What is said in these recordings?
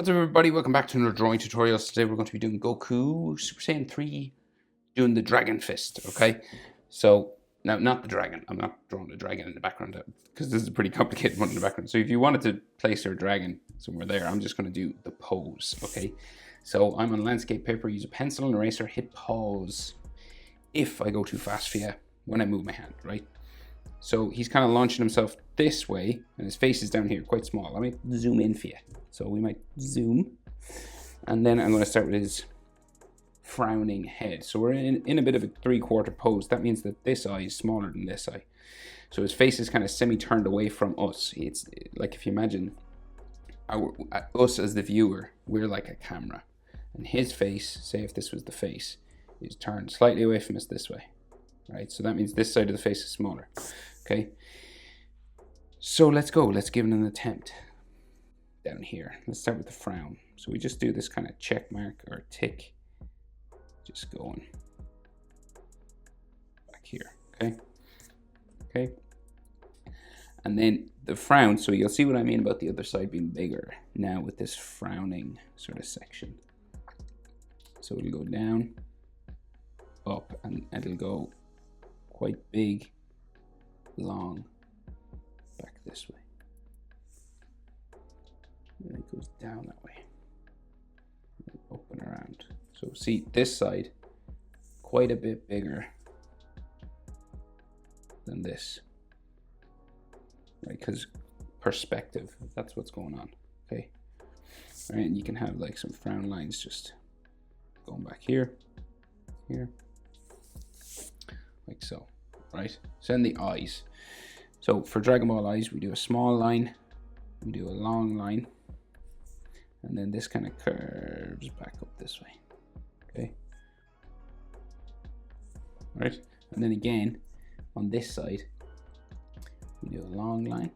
What's up, everybody? Welcome back to another drawing tutorial. Today we're going to be doing Goku Super Saiyan 3, doing the Dragon Fist, okay? So, now, not the dragon. I'm not drawing the dragon in the background because this is a pretty complicated one in the background. So if you wanted to place your dragon somewhere there, I'm just going to do the pose, okay? So I'm on landscape paper, use a pencil and eraser, hit pause if I go too fast for you when I move my hand, right? So he's kind of launching himself this way, and his face is down here, quite small. Let me zoom in for you. So we might zoom, and then I'm going to start with his frowning head. So we're in a bit of a three-quarter pose. That means that this eye is smaller than this eye. So his face is kind of semi-turned away from us. It's like if you imagine us as the viewer, we're like a camera. And his face, say if this was the face, is turned slightly away from us this way. Right, so that means this side of the face is smaller. Okay, so let's go. Let's give it an attempt. Down here, let's start with the frown. So we just do this kind of check mark or tick, just going back here. Okay, and then the frown. So you'll see what I mean about the other side being bigger now with this frowning sort of section. So it'll go down, up, and it'll go quite big, long, back this way. And it goes down that way, and up and around. So see this side, quite a bit bigger than this, right? Because perspective, that's what's going on, okay? All right, and you can have like some frown lines just going back here, like so, right? So then the eyes. So for Dragon Ball eyes, we do a small line, we do a long line, and then this kind of curves back up this way, okay? Right? And then again, on this side, we do a long line,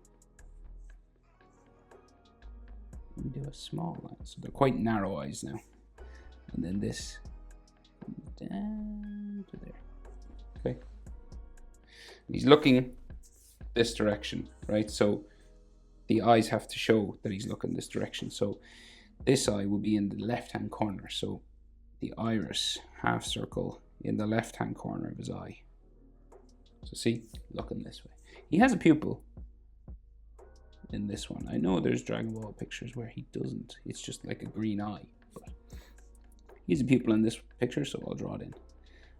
we do a small line. So they're quite narrow eyes now. And then this comes down to there, okay? And he's looking this direction, right? So the eyes have to show that he's looking this direction. So this eye will be in the left-hand corner. So the iris half circle in the left-hand corner of his eye. So see, looking this way. He has a pupil in this one. I know there's Dragon Ball pictures where he doesn't. It's just like a green eye. But he's a pupil in this picture, so I'll draw it in.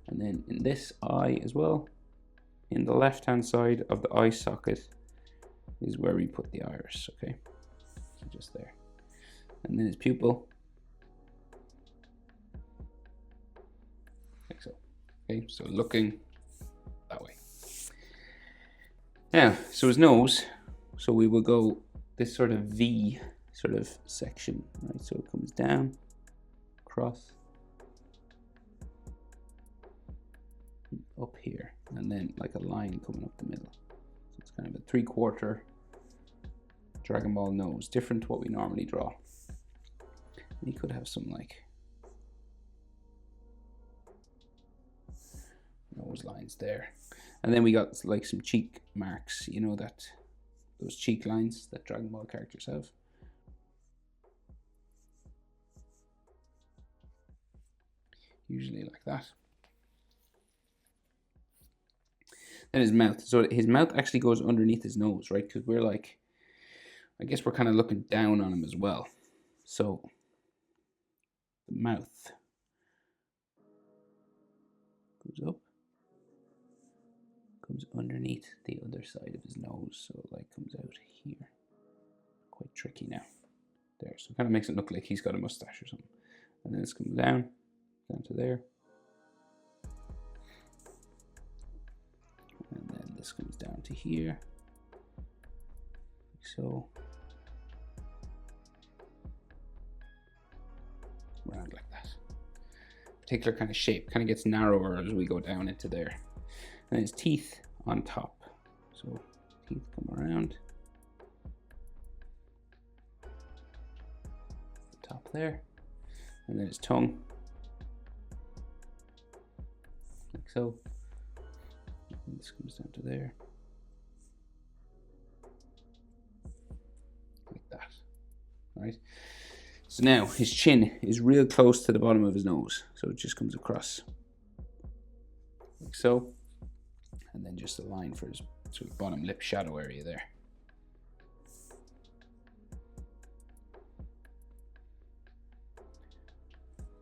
And then in this eye as well, in the left-hand side of the eye socket is where we put the iris, okay? So just there. And then his pupil, like so. Okay, so looking that way. Now, so his nose, so we will go this sort of V sort of section, right? So it comes down, across, up here, and then like a line coming up the middle. So it's kind of a three-quarter Dragon Ball nose, different to what we normally draw. And he could have some like nose lines there. And then we got like some cheek marks, you know, that those cheek lines that Dragon Ball characters have. Usually like that. Then his mouth. So his mouth actually goes underneath his nose, right? Because we're like, I guess we're kind of looking down on him as well. So the mouth goes up, comes underneath the other side of his nose. So it like comes out here. Quite tricky now. There. So it kind of makes it look like he's got a mustache or something. And then this comes down to there. And then this comes down to here, like so. Around like that. Particular kind of shape, kind of gets narrower as we go down into there. And his teeth on top. So teeth come around. The top there. And then his tongue. Like so. And this comes down to there. Like that. Right? So now his chin is real close to the bottom of his nose. So it just comes across like so. And then just a line for his sort of bottom lip shadow area there.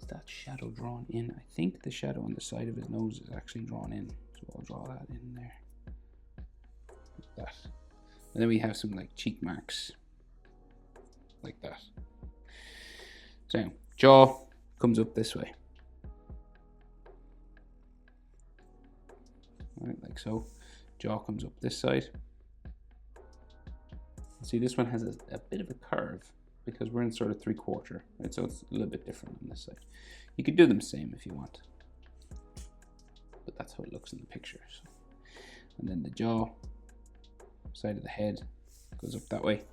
Is that shadow drawn in? I think the shadow on the side of his nose is actually drawn in. So I'll draw that in there. Like that. And then we have some like cheek marks. Like that. So jaw comes up this way. Right, like so. Jaw comes up this side. See, this one has a bit of a curve because we're in sort of 3/4, right? So it's a little bit different on this side. You could do them same if you want, but that's how it looks in the picture. So. And then the jaw, side of the head goes up that way,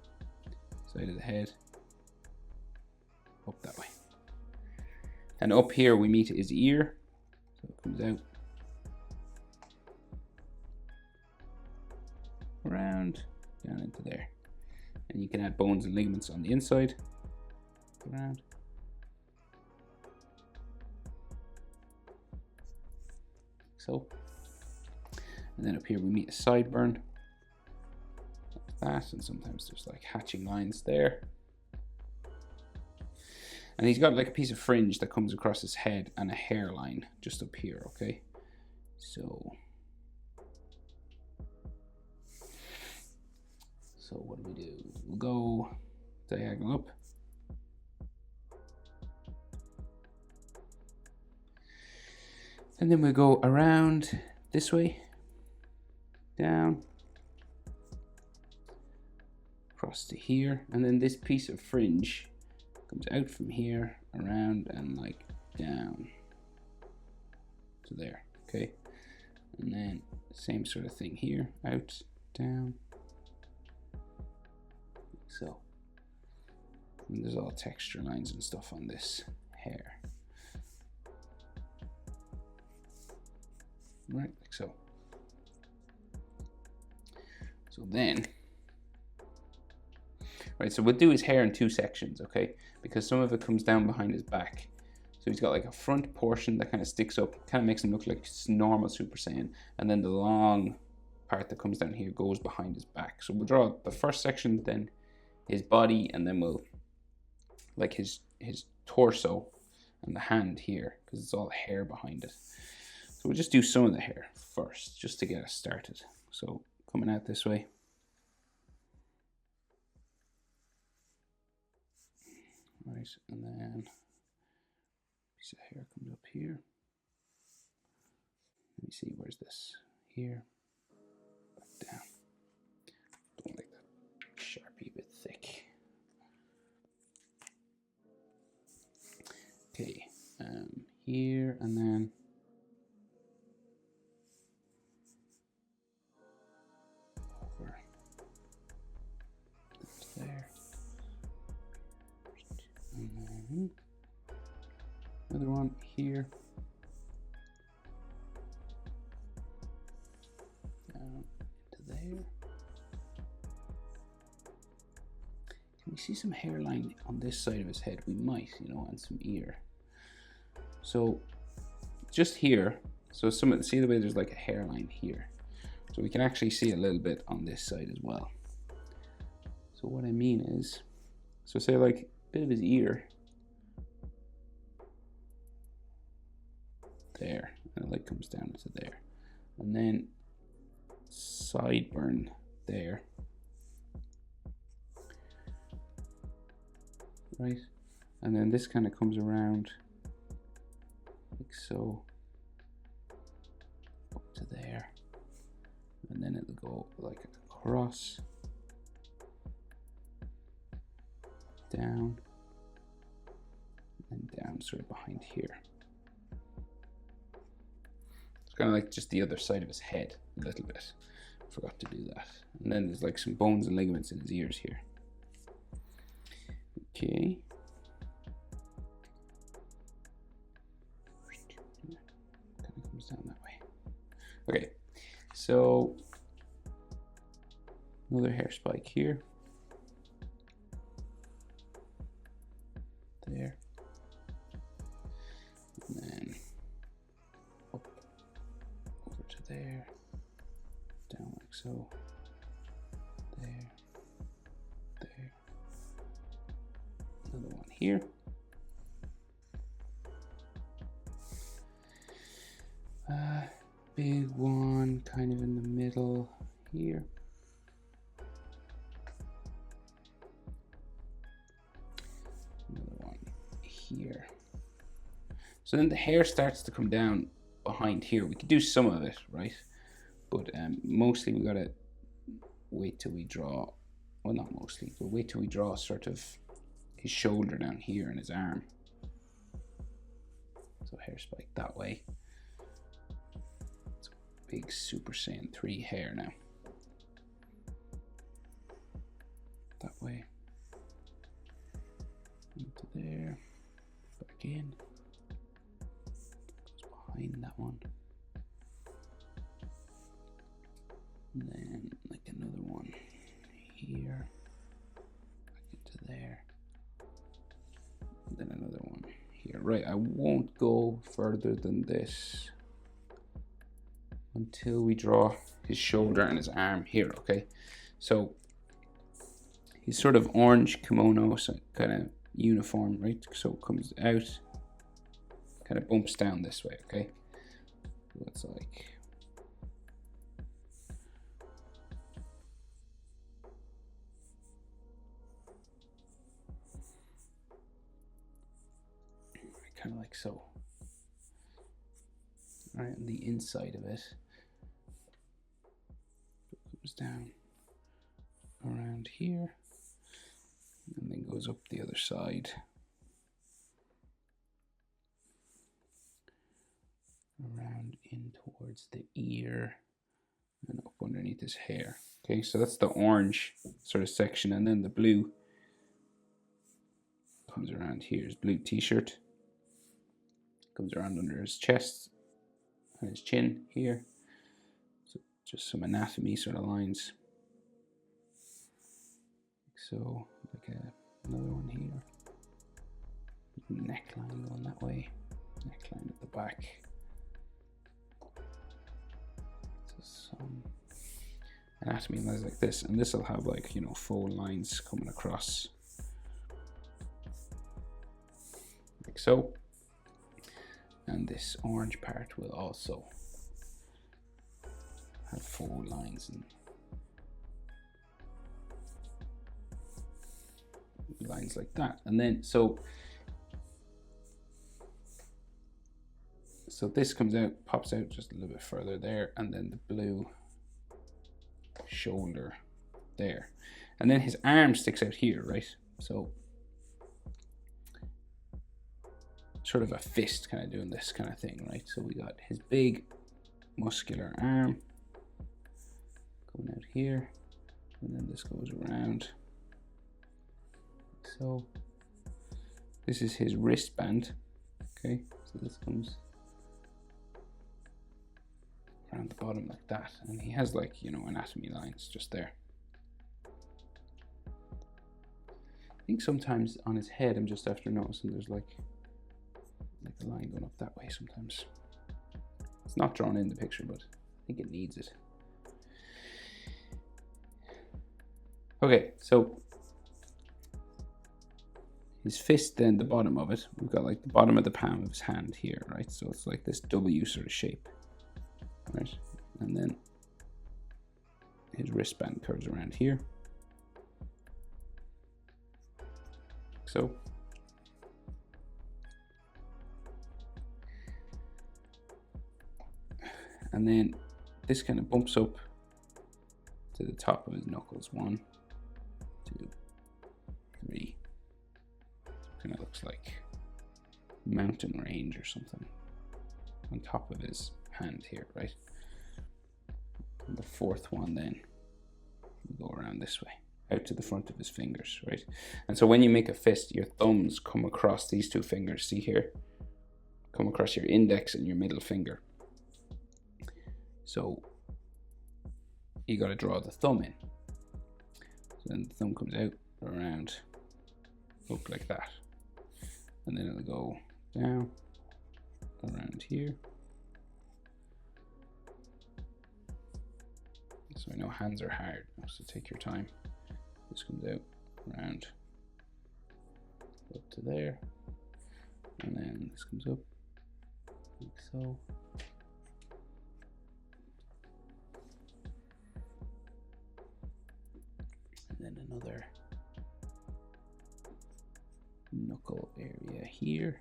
side of the head, up that way. And up here we meet his ear, so it comes out. Around, down into there. And you can add bones and ligaments on the inside. Around. So. And then up here we meet a sideburn. Like that, and sometimes there's like hatching lines there. And he's got like a piece of fringe that comes across his head and a hairline just up here, okay? So what do? We'll go diagonal up. And then we'll go around this way, down, across to here. And then this piece of fringe comes out from here, around, and like down to there, okay? And then same sort of thing here, out, down. So, and there's all texture lines and stuff on this hair. Right, like so. So then, right, so we'll do his hair in 2 sections, okay? Because some of it comes down behind his back. So he's got like a front portion that kind of sticks up, kind of makes him look like normal Super Saiyan. And then the long part that comes down here goes behind his back. So we'll draw the first section, then his body, and then we'll like his torso and the hand here, because it's all hair behind it. So we'll just do some of the hair first, just to get us started. So coming out this way. Right, and then a piece of hair comes up here. Let me see, where's this? Here, back down. Don't like that Sharpie a bit thick. Okay, here, and then over there. And then another one here. Down into there. Can we see some hairline on this side of his head? We might, you know, and some ear. So just here, so see the way there's like a hairline here. So we can actually see a little bit on this side as well. So what I mean is, so say like a bit of his ear there, and it like comes down to there, and then sideburn there, right? And then this kind of comes around like so up to there, and then it'll go like across, down, and down sort of behind here. It's kind of like just the other side of his head a little bit. Forgot to do that. And then there's like some bones and ligaments in his ears here. Okay. Kind of comes down that way. Okay, so another hair spike here. there. And then up over to there, down like so, there, there, another one here. Big one kind of in the middle here. Another one here. So then the hair starts to come down behind here. We could do some of it, right? But mostly we gotta wait till we draw, well not mostly, but wait till we draw sort of his shoulder down here and his arm. So hair spike that way. Big Super Saiyan 3 hair now. That way. Into there. Back in. Goes behind that one. And then like another one here. Back into there. And then another one here. Right, I won't go further than this until we draw his shoulder and his arm here, okay? So he's sort of orange kimono, so kind of uniform, right? So it comes out, kind of bumps down this way, okay? So it's like, kind of like so. All right, and the inside of it goes down around here and then goes up the other side around in towards the ear and up underneath his hair. Okay, so that's the orange sort of section, and then the blue comes around here. His blue t-shirt comes around under his chest and his chin here. So just some anatomy sort of lines. So like another one here. Neckline going that way. Neckline at the back. So some anatomy lines like this, and this will have like, you know, fold lines coming across like so. And this orange part will also have fold lines and lines like that. And then so this comes out, pops out just a little bit further there, and then the blue shoulder there, and then his arm sticks out here, right? So sort of a fist kind of doing this kind of thing, right? So we got his big muscular arm going out here, and then this goes around. So this is his wristband, okay? So this comes around the bottom like that, and he has like, you know, anatomy lines just there. I think sometimes on his head I'm just after noticing there's like a line going up that way sometimes. It's not drawn in the picture, but I think it needs it. Okay, so his fist, then the bottom of it, we've got like the bottom of the palm of his hand here, right? So it's like this W sort of shape, right? And then his wristband curves around here. So and then this kind of bumps up to the top of his knuckles. 1, 2, 3. Kind of looks like mountain range or something on top of his hand here, right? And the fourth one then will go around this way, out to the front of his fingers, right? And so when you make a fist, your thumbs come across these two fingers, see here? Come across your index and your middle finger. So you got to draw the thumb in. So then the thumb comes out around, up like that. and then it'll go down around here. So I know hands are hard, so take your time. This comes out around up to there, and then this comes up like so. And then another knuckle area here.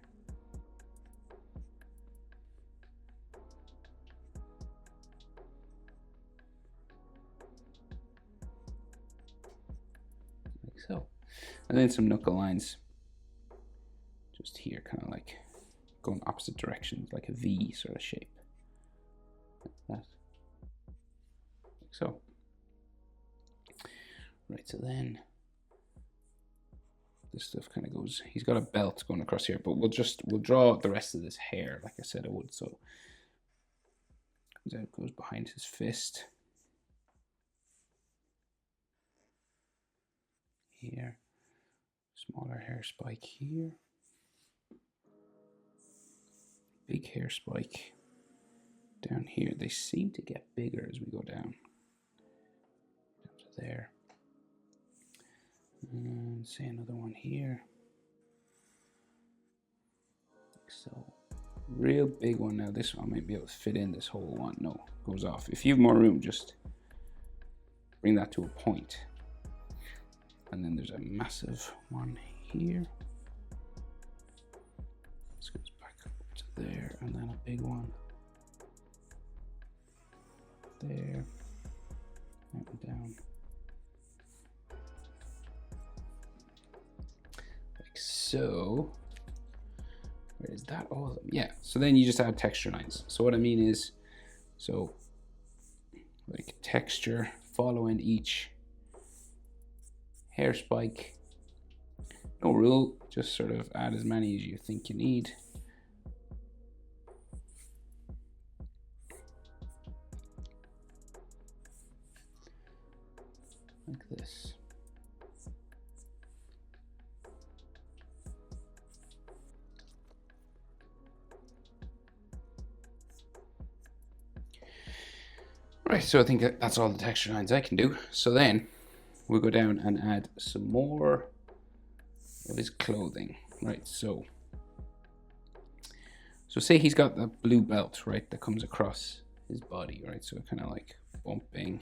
Like so. And then some knuckle lines just here, kind of like going opposite directions, like a V sort of shape. Like that. Like so. Right, so then this stuff kind of goes, he's got a belt going across here, but we'll draw the rest of this hair like I said I would. So comes out, goes behind his fist. Here, smaller hair spike here. Big hair spike down here. They seem to get bigger as we go down to there. And say another one here. Like so. Real big one now. This one I might be able to fit in this whole one. No, goes off. If you have more room, just bring that to a point. And then there's a massive one here. This goes back up to there, and then a big one there, up and down. Like so. Where is that? All of them? Yeah. So then you just add texture lines. So what I mean is, so like texture following each hair spike. No rule, just sort of add as many as you think you need. Like this. Right, so I think that's all the texture lines I can do. So then we'll go down and add some more of his clothing. Right, so say he's got the blue belt, right, that comes across his body, right? So kind of like bumping,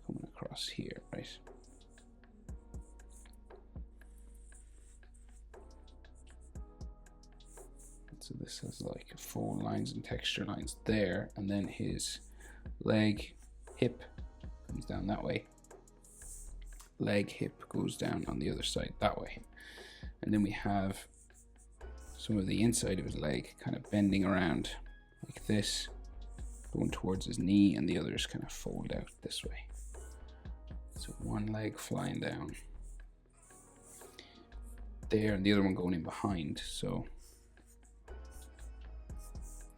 coming across here, right? So this has like 4 lines and texture lines there, and then his leg, hip comes down that way. Leg, hip goes down on the other side that way. And then we have some of the inside of his leg kind of bending around like this, going towards his knee, and the others kind of fold out this way. So one leg flying down there, and the other one going in behind. So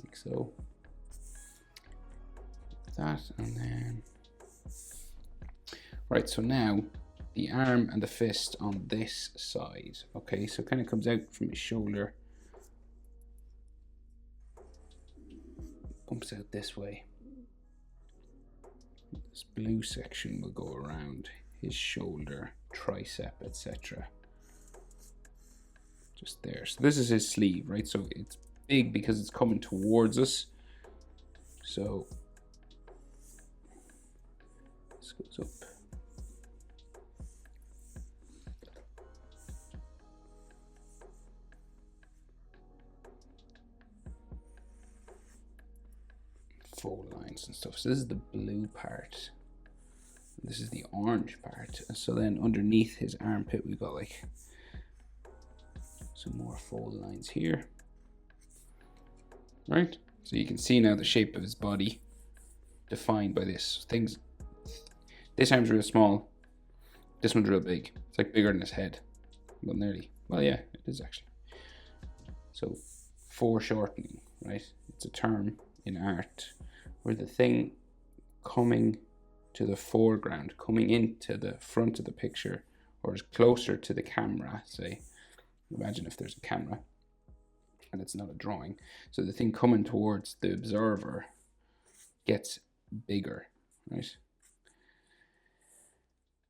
like so, like that, and then right. So now the arm and the fist on this side. Okay, so it kind of comes out from his shoulder, bumps out this way. This blue section will go around his shoulder, tricep, etc. Just there. So this is his sleeve, right? So it's big because it's coming towards us. So this goes up. Fold lines and stuff. So this is the blue part. This is the orange part. So then underneath his armpit, we've got like some more fold lines here. Right? So you can see now the shape of his body defined by this. Things. This arm's real small. This one's real big. It's like bigger than his head. Well, nearly. Well, yeah, it is actually. So foreshortening, right? It's a term in art where the thing coming to the foreground, coming into the front of the picture, or is closer to the camera, say, Imagine if there's a camera and it's not a drawing. So the thing coming towards the observer gets bigger, right?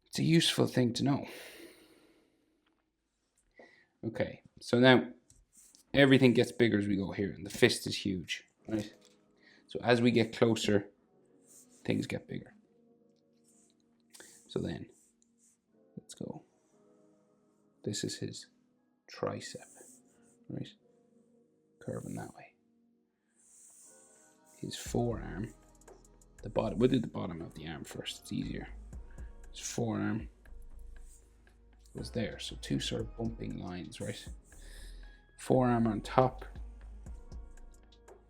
It's a useful thing to know. Okay, so now everything gets bigger as we go here, and the fist is huge, right? So as we get closer, things get bigger. So then, let's go. This is his tricep, right? Curving that way. His forearm, the bottom, we'll do the bottom of the arm first, it's easier. His forearm was there, so two sort of bumping lines, right? Forearm on top,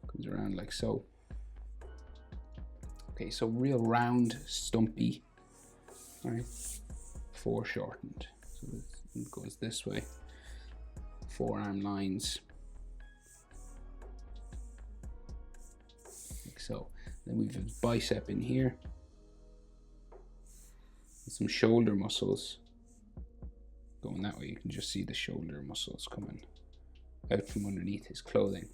comes around like so. Okay, so real round, stumpy, right? Foreshortened, so it goes this way. Forearm lines, like so. Then we've his bicep in here, and some shoulder muscles going that way. You can just see the shoulder muscles coming out from underneath his clothing.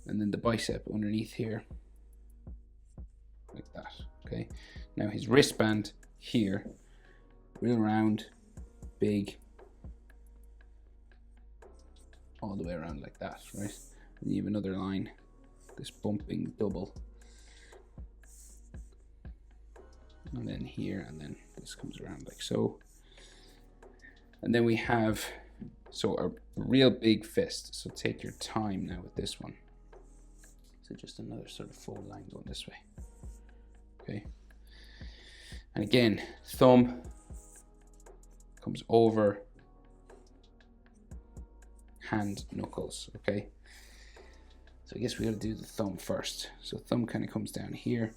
And then the bicep underneath here, like that, okay? Now his wristband here, real round, big, all the way around like that, right? And you have another line, this bumping double. And then here, and then this comes around like so. And then we have, so a real big fist. So take your time now with this one. So just another sort of full line going this way. Okay. And again, thumb comes over hand knuckles, okay? So I guess we gotta do the thumb first. So thumb kind of comes down here.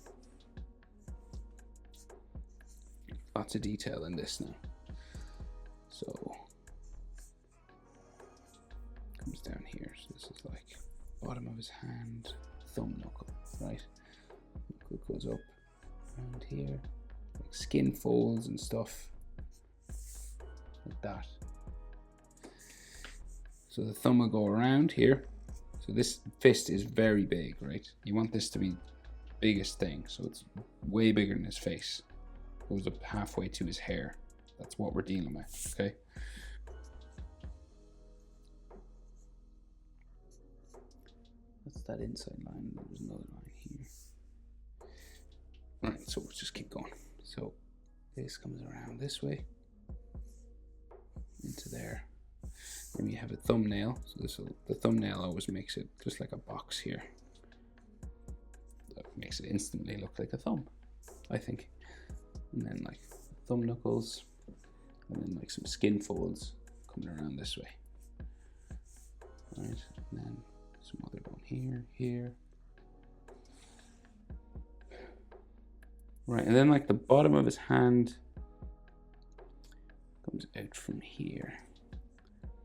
Lots of detail in this now. So comes down here. So this is like bottom of his hand, thumb knuckle, right? Knuckle goes up around here, like skin folds and stuff, like that. So the thumb will go around here. So this fist is very big, right? You want this to be the biggest thing. So it's way bigger than his face. Goes up halfway to his hair. That's what we're dealing with, okay? That's that inside line. There's another line here. All right, so we'll just keep going. So this comes around this way into there. Then we have a thumbnail. So the thumbnail always makes it just like a box here. That makes it instantly look like a thumb, I think. And then like thumb knuckles, and then like some skin folds coming around this way. All right, and then some other one here, here. Right, and then like the bottom of his hand comes out from here.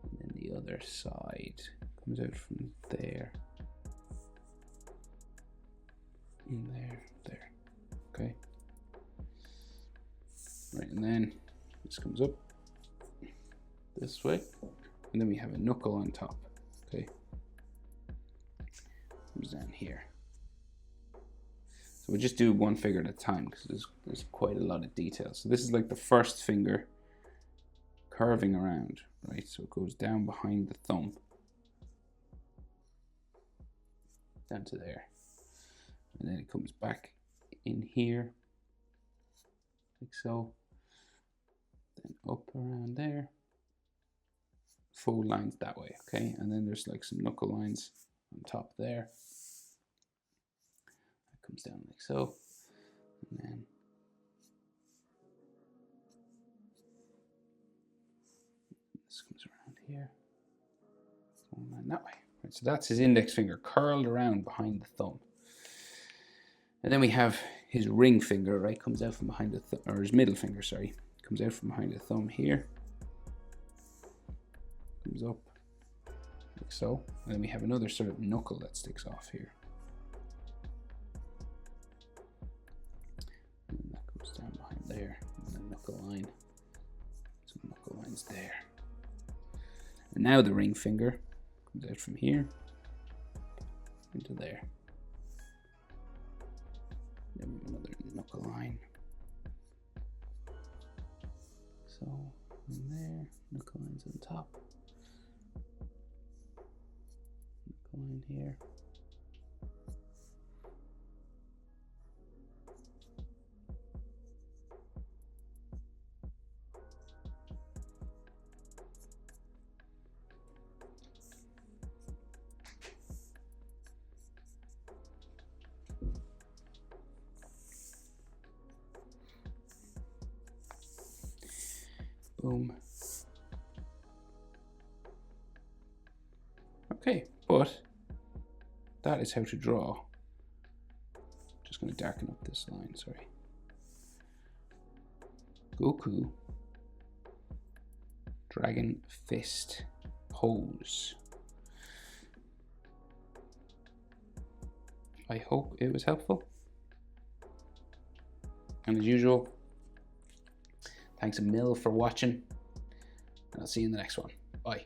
And then the other side comes out from there. And there, okay. Right, and then this comes up this way. And then we have a knuckle on top, okay. Comes down here. So we'll just do one finger at a time because there's quite a lot of detail. So this is like the first finger curving around, right? So it goes down behind the thumb, down to there. And then it comes back in here, like so. Then up around there. Full lines that way, okay? And then there's like some knuckle lines on top there. That comes down like so. And then this comes around here. And that way. Right, so that's his index finger curled around behind the thumb. And then we have his ring finger, right? Comes out from behind the or his middle finger, sorry. Comes out from behind the thumb here. Comes up like so. And then we have another sort of knuckle that sticks off here. And then that goes down behind there. And then knuckle line. Some knuckle lines there. And now the ring finger comes out from here into there. Then another knuckle line. So from there, knuckle lines on top. Knuckle line here. Boom. Okay, but that is how to draw. Just going to darken up this line, sorry. Goku Dragon Fist pose. I hope it was helpful. And as usual, thanks a mil for watching, and I'll see you in the next one. Bye.